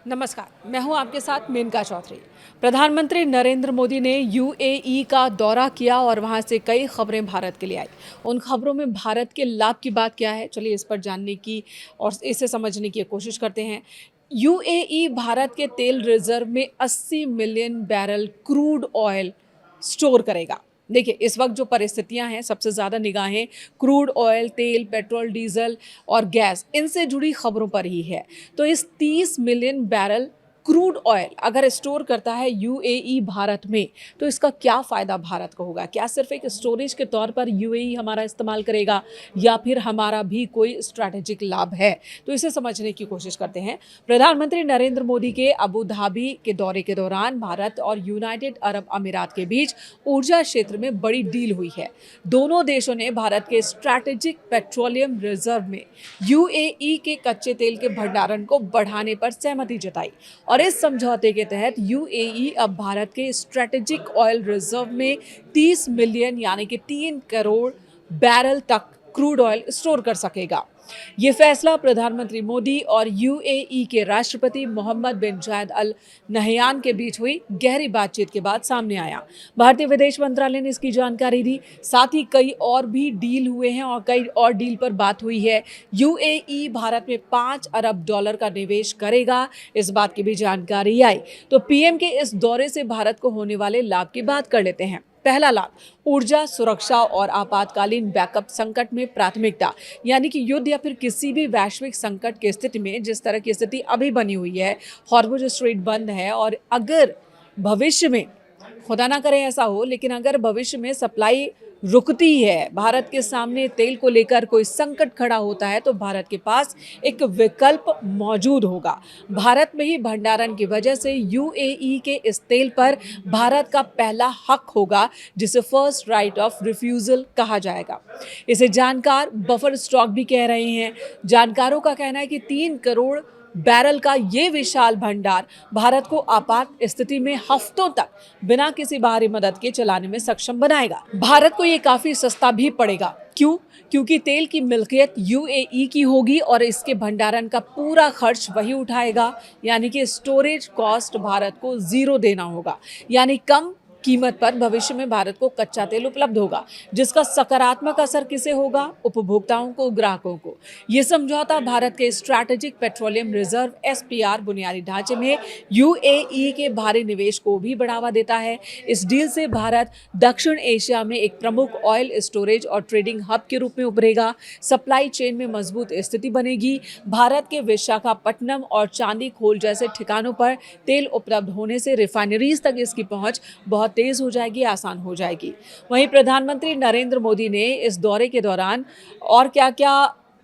नमस्कार, मैं हूं आपके साथ मेनका चौधरी। प्रधानमंत्री नरेंद्र मोदी ने यूएई का दौरा किया और वहां से कई खबरें भारत के लिए आई। उन खबरों में भारत के लाभ की बात क्या है, चलिए इस पर जानने की और इसे समझने की कोशिश करते हैं। यूएई भारत के तेल रिजर्व में 80 million barrel crude oil store करेगा। देखिए, इस वक्त जो परिस्थितियां हैं, सबसे ज़्यादा निगाहें क्रूड ऑयल, तेल, पेट्रोल, डीजल और गैस इनसे जुड़ी खबरों पर ही है। तो इस 30 मिलियन बैरल क्रूड ऑयल अगर स्टोर करता है यूएई भारत में, तो इसका क्या फ़ायदा भारत को होगा? क्या सिर्फ एक स्टोरेज के तौर पर यूएई हमारा इस्तेमाल करेगा या फिर हमारा भी कोई स्ट्रैटेजिक लाभ है? तो इसे समझने की कोशिश करते हैं। प्रधानमंत्री नरेंद्र मोदी के अबू धाबी के दौरे के दौरान भारत और यूनाइटेड अरब अमीरात के बीच ऊर्जा क्षेत्र में बड़ी डील हुई है। दोनों देशों ने भारत के स्ट्रैटेजिक पेट्रोलियम रिजर्व में यूएई के कच्चे तेल के भंडारण को बढ़ाने पर सहमति जताई और इस समझौते के तहत यूएई अब भारत के स्ट्रैटेजिक ऑयल रिजर्व में 30 मिलियन यानी कि 3 करोड़ बैरल तक क्रूड ऑयल स्टोर कर सकेगा। ये फैसला प्रधानमंत्री मोदी और यूएई के राष्ट्रपति मोहम्मद बिन जायद अल नहयान के बीच हुई गहरी बातचीत के बाद सामने आया। भारतीय विदेश मंत्रालय ने इसकी जानकारी दी। साथ ही कई और भी डील हुए हैं और कई और डील पर बात हुई है। यूएई भारत में $5 अरब का निवेश करेगा, इस बात की भी जानकारी आई। तो पीएम के इस दौरे से भारत को होने वाले लाभ की बात कर लेते हैं। पहला लाभ, ऊर्जा सुरक्षा और आपातकालीन बैकअप संकट में प्राथमिकता, यानी कि युद्ध या फिर किसी भी वैश्विक संकट की स्थिति में जिस तरह की स्थिति अभी बनी हुई है, हॉर्मुज स्ट्रेट बंद है और अगर भविष्य में, खुदा ना करे ऐसा हो, लेकिन अगर भविष्य में सप्लाई रुकती है, भारत के सामने तेल को लेकर कोई संकट खड़ा होता है, तो भारत के पास एक विकल्प मौजूद होगा। भारत में ही भंडारण की वजह से यूएई के इस तेल पर भारत का पहला हक होगा, जिसे फर्स्ट राइट ऑफ रिफ्यूजल कहा जाएगा। इसे जानकार बफर स्टॉक भी कह रहे हैं। जानकारों का कहना है कि 3 करोड़ बैरल का ये विशाल भंडार भारत को आपात स्थिति में हफ्तों तक बिना किसी बाहरी मदद के चलाने में सक्षम बनाएगा। भारत को ये काफी सस्ता भी पड़ेगा। क्यों? क्योंकि तेल की मिल्कियत यूएई की होगी और इसके भंडारण का पूरा खर्च वही उठाएगा, यानी कि स्टोरेज कॉस्ट भारत को जीरो देना होगा, यानी कम कीमत पर भविष्य में भारत को कच्चा तेल उपलब्ध होगा, जिसका सकारात्मक असर किसे होगा? उपभोक्ताओं को, ग्राहकों को। ये समझौता भारत के स्ट्रैटेजिक पेट्रोलियम रिजर्व एसपीआर बुनियादी ढांचे में यूएई के भारी निवेश को भी बढ़ावा देता है। इस डील से भारत दक्षिण एशिया में एक प्रमुख ऑयल स्टोरेज और ट्रेडिंग हब के रूप में उभरेगा। सप्लाई चेन में मजबूत स्थिति बनेगी। भारत के विशाखापट्टनम और चांदी खोल जैसे ठिकानों पर तेल उपलब्ध होने से रिफाइनरीज तक इसकी पहुंच बहुत तेज हो जाएगी, आसान हो जाएगी। वहीं प्रधानमंत्री नरेंद्र मोदी ने इस दौरे के दौरान और क्या-क्या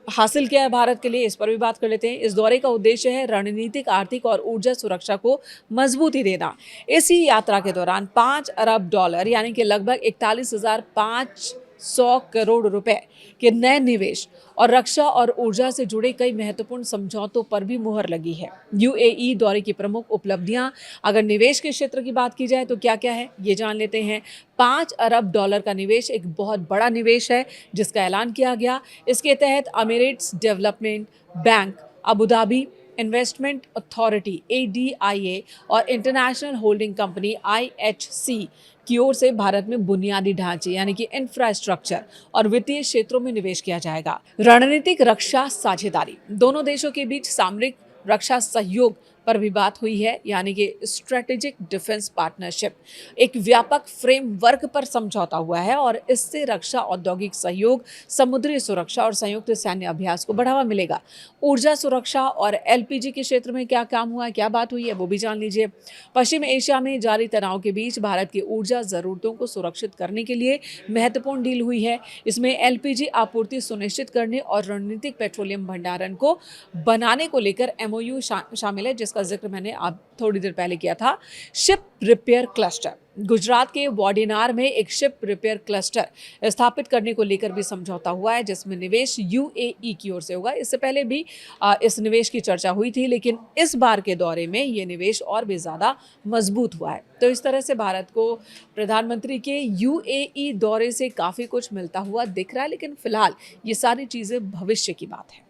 हासिल किया है भारत के लिए, इस पर भी बात कर लेते हैं। इस दौरे का उद्देश्य है रणनीतिक, आर्थिक और ऊर्जा सुरक्षा को मजबूती देना। इसी यात्रा के दौरान $5 अरब यानी कि लगभग 41,500 करोड़ रुपए के नए निवेश और रक्षा और ऊर्जा से जुड़े कई महत्वपूर्ण समझौतों पर भी मुहर लगी है। यूएई दौरे की प्रमुख उपलब्धियां, अगर निवेश के क्षेत्र की बात की जाए तो क्या-क्या है, ये जान लेते हैं। $5 अरब का निवेश एक बहुत बड़ा निवेश है जिसका ऐलान किया गया। इसके तहत Emirates development bank, Abu Dhabi investment authority ADIA और इंटरनेशनल होल्डिंग कंपनी आईएचसी की ओर से भारत में बुनियादी ढांचे यानी कि इंफ्रास्ट्रक्चर और वित्तीय क्षेत्रों में निवेश किया जाएगा। रणनीतिक रक्षा साझेदारी, दोनों देशों के बीच सामरिक रक्षा सहयोग पर भी बात हुई है, यानी कि स्ट्रेटेजिक डिफेंस पार्टनरशिप। एक व्यापक फ्रेमवर्क पर समझौता हुआ है और इससे रक्षा, औद्योगिक सहयोग, समुद्री सुरक्षा और संयुक्त सैन्य अभ्यास को बढ़ावा मिलेगा। ऊर्जा सुरक्षा और एलपीजी के क्षेत्र में क्या काम हुआ है, क्या बात हुई है, वो भी जान लीजिए। पश्चिम एशिया में जारी तनाव के बीच भारत की ऊर्जा जरूरतों को सुरक्षित करने के लिए महत्वपूर्ण डील हुई है। इसमें एलपीजी आपूर्ति सुनिश्चित करने और रणनीतिक पेट्रोलियम भंडारण को बनाने को लेकर एमओयू शामिल है, जिसका जिक्र मैंने आप थोड़ी देर पहले किया था। शिप रिपेयर क्लस्टर, गुजरात के वाडिनार में एक शिप रिपेयर क्लस्टर स्थापित करने को लेकर भी समझौता हुआ है, जिसमें निवेश यूएई की ओर से होगा। इससे पहले भी इस निवेश की चर्चा हुई थी, लेकिन इस बार के दौरे में ये निवेश और भी ज़्यादा मजबूत हुआ है। तो इस तरह से भारत को प्रधानमंत्री के यूएई दौरे से काफ़ी कुछ मिलता हुआ दिख रहा है, लेकिन फिलहाल ये सारी चीज़ें भविष्य की बात है।